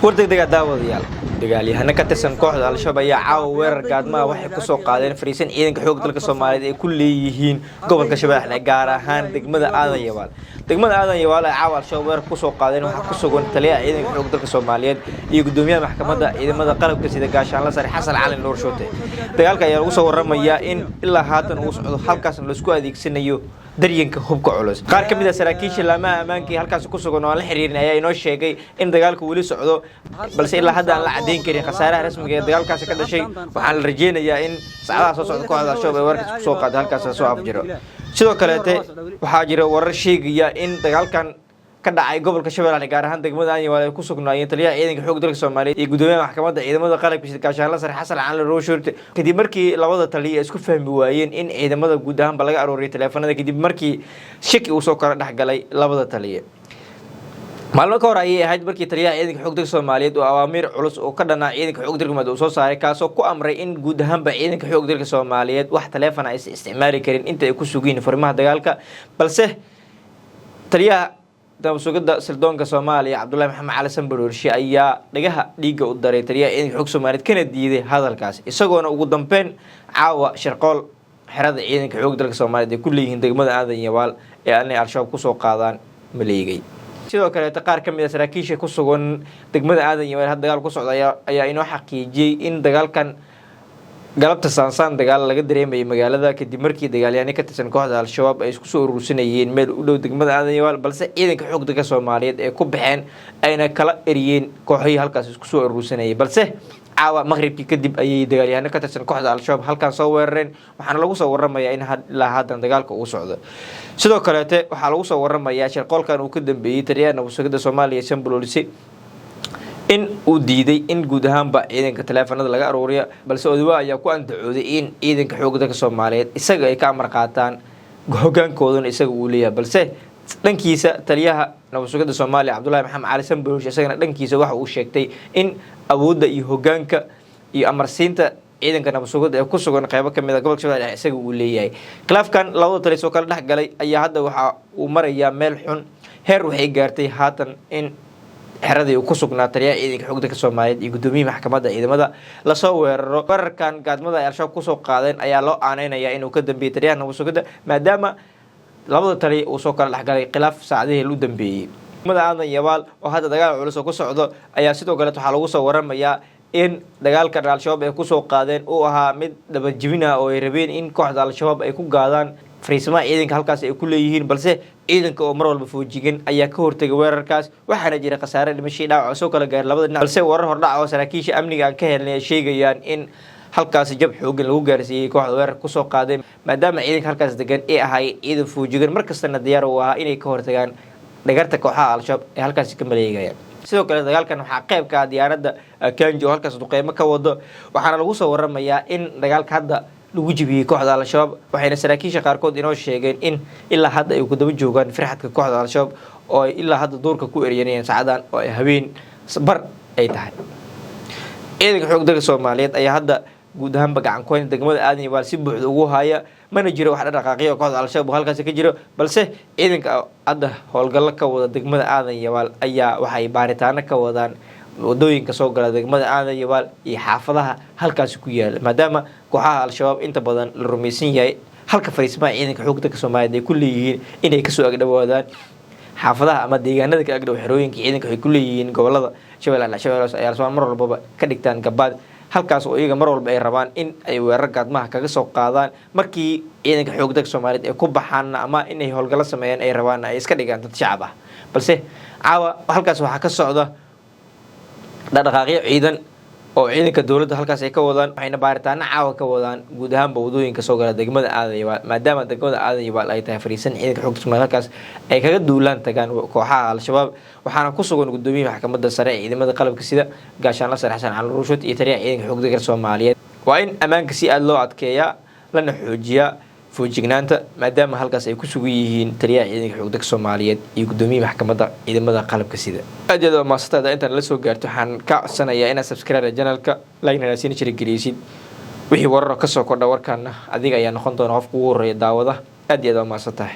wardegdega daawadayaal dagaalyahano ka tirsan kooxda al-shabaab ayaa caawa weerar gaadmaha waxay ku soo qaadeen fariisan ciidanka xoogga dalka Soomaaliyeed ay ku leeyihiin gobolka Shabeelle gaar ahaan degmada Aadan Yabaal ay caawa al-shabaab weerar ku soo qaadeen waxa ku sugan taliyaha ciidanka xoogga dalka Soomaaliyeed iyo gudoomiyaha maxkamadda ciidamada qalabka sida gaashaan la sare Xasan Cali Nuur Shoote dagaalka ayaa lagu soo waramayaa in ilaa haatan uu socdo halkaas la isku adeegsanayo daryanka hubka culus qaar kamid ah saraakiisha laamaha ammaanka halkaas ku sugan oo la xiriirin ayaa inoo sheegay in dagaalku wali socdo balse ilaa hadda aan la cadeyn karin khasaaraha rasmiga ee dagaalkaas ka dhashay waxaan la rajeynayaa in saacadaha soo socda kooxda al-shabaab ay weerarka ku soo qaado halkaas soo afjiro sidoo kale waxaa jira warar sheegaya in dagaalkan ka dhacay gobolka Shabeelle gaar ahaan degmada Aadan Yabaal ay ku sugnaayeen taliyaha ciidanka xoogga dalka Soomaaliyeed iyo gudoomiyaha maxkamadda ciidamada qalabka sida gaashaan la sare Xasan Cali Nuur Shoote kadib markii labada taliye isku fahmi waayeen in ciidamada guud ahaan laga arooriyay teleefanada kadib markii shaki uu soo kala dhaxgalay labada taliye maalmo ka hor ayay ahayd markii taliyaha ciidanka xoogga dalka Soomaaliyeed oo awaamiir culus oo ka dhanaa ciidanka xoogga dalka uu soo saaray kaasoo ku amray in guud ahaan ciidanka xoogga dalka Soomaaliyeed wax teleefan ay isticmaali karin inta ay ku sugeen fariimaha dagaalka balse taliyaha sugada sirdoonka Soomaaliya Cabdullaahi Maxamed Cali Sanbaroorshi ayaa dhagaha dhiiga u daray taliyaha ciidanka xoogga Soomaaliyeed kana diiday hadalkaas isagoona ugu dambeyn caawa shirqool xirada ciidanka xoogga dalka Soomaaliyeed ay ku leeyihiin degmada Aadan Yabaal ee aanay al-shabaab ku soo qaadaan maleegay sidoo kale qaar kamid ah saraakiisha ku sugan degmada Aadan Yabaal hadda dagaal ku socda ayaa inoo xaqiijiyay in dagaalkan galabta saansaan dagaal laga dareemayay magaalada kadib markii dagaalyahano ka tirsan kooxda al-shabaab ay isku soo urursanayeen meel u dhow degmada Aadan Yabaal balse ciidanka xoogga dalka Soomaaliyeed ee ku baxeen ayna kala eriyeen kooxihii halkaas isku soo urursanayay balse caawa maqribkii kadib ayay dagaalyahano ka tirsan kooxda al-shabaab halkan soo weerareen waxaana lagu soo waramayaa in ilaa haatan dagaalka uu socdo sidoo kale waxaa lagu soo waramayaa shirqoolkan uu ka dambeeyay taliyaha nabadgelyada Soomaaliya Sanbaroorshi in uu diiday in guud ahaanba ciidanka teleefanada laga arooriyo balse odawa ayaa ku andacooday in ciidanka xoogga dalka Soomaaliyeed isaga ay ka amar qaataan hoggaankoodana isaga uu leeyahay balse dhankiisa taliyaha nabadgelyada Soomaaliya Cabdullaahi Maxamed Cali Sanbaroorshi isagana dhankiisa waxa uu sheegtay in awoodda iyo hoggaanka iyo amarsiinta ciidanka nabadgelyada ee ku sugan qaybo kamid ah gobolka Shabeelle isaga uu leeyahay khilaafkan labada taliye soo kala dhaxgalay ayaa hadda waxa uu marayaa meel xun heer waxay gaartay haatan in xeradii uu ku sugnaa taliyaha ciidanka xoogga dalka Soomaaliyeed iyo gudoomiyaha maxkamadda ciidamada la soo weeraro weerarkan gaadmada ay al-shabaab ku soo qaadeen ayaa loo aaneynaya inuu ka dambeeyay taliyaha nabadgelyada maadaama labada taliye uu soo kala dhaxgalay khilaaf saacadihii u dambeeyay degmada Aadan Yabaal oo hadda dagaal culus oo ku socdo ayaa sidoo kale waxaa lagu soo waramayaa in dagaalkan al-shabaab ay ku soo qaadeen uu ahaa mid dabajibina oo ay rabeen in kooxda al-shabaab ay ku gaadaan fariismaha ciidanka halkaas ay ku leeyihiin balse ciidanka oo mar walba foojigan ayaa ka hortagay weerarkaas waxaana jira khasaare dhimasho dhaawac soo kala gaaray labada dhinac balse warar hordhac oo saraakiisha amniga aan ka helnay sheegayaan in halkaas jab xooggan lagu gaarsiiyay kooxda weerar ku soo qaadeen maadaama ciidanka halkaas degan ay ahay ciidan foojigan markastana diyaar u ahaa inay ka hortagaan dhagarta kooxaha al-shabaab ee halkaas ka maleegayaan sidoo kale dagaalkan waxaa qayb ka ah diyaaradda Kanji oo halkaas duqeymo ka wado waxaana lagu soo waramayaa in dagaalka hadda lagu jibiyay kooxda al-shabaab waxayna saraakiisha qaarkood inoo sheegeen in ilaa hadda ay ku daba joogaan firxadka kooxda al-shabaab oo ay ilaa hadda duurka ku eryanayeen saacadan oo ay habeen bar ay tahay ciidanka xoogga dalka Soomaaliyeed ayaa hadda guud ahaanba gacan ku hayn degmada Aadan Yabaal si buuxda ugu haya mana jiro wax dhaqaaqyo kooxda al-shabaab oo halkaas ka jiro balse ciidanka hadda howlgallo ka wada degmada Aadan Yabaal ayaa waxay baaritaano ka wadaan wadooyinka soo gala degmada Aadan Yabaal iyo xaafadaha halkaas ku yaala maadaama kooxaha al-shabaab inta badan la rumaysan yahay halka fariismaha ciidanka xoogga dalka Soomaaliyeed ay ku leeyihiin inay ka soo agdhawaadaan xaafadaha ama deegaanada ka agdhow xerooyinka ciidanka ay ku leeyihiin gobolada Shabeelle ay al-shabaab mar walba ka dhigtaan gabaad halkaas oo iyaga mar walba ay rabaan in ay weerar gaadmaha kaga soo qaadaan markii ciidanka xoogga dalka Soomaaliyeed ay ku baxaan ama inay howlgallo sameeyaan ay rabaan ay iska dhigaan dad shacab ah balse caawa halkaas waxaa ka socda dhaqaaqyo ciidan oo ciidanka dawladda halkaas ay ka wadaan waxayna baaritaano caawa ka wadaan guud ahaanba wadooyinka soo gala degmada Aadan Yabaal maadaama degmada Aadan Yabaal ay tahay fariisan ciidanka xoogga Soomaaliyeed halkaas ay kaga duulaan tagaan kooxaha al-shabaab waxaana ku sugan gudoomiyaha maxkamadda sare ee ciidamada qalabka sida gaashaan la sare Xasan Cali Nuur Shoote iyo taliyaha ciidanka xoogga dalka Soomaaliyeed waa in ammaanka si aad loo adkeeyaa lana xoojiyaa foojignaanta maadaama halkaas ay ku sugan yihiin taliyaha ciidanka xoogga dalka Soomaaliyeed iyo gudoomiyaha maxkamadda ciidamada qalabka sida aad iyo aad maastada intaan la soo gaarto waxaan ka codsanayaa inaad subscribe channelka like-na siin jirigelisid wixii warar ka soo kordha warkaana adiga ayaa noqon doona qofka ugu horeeya daawada aad iyo aad maasatahay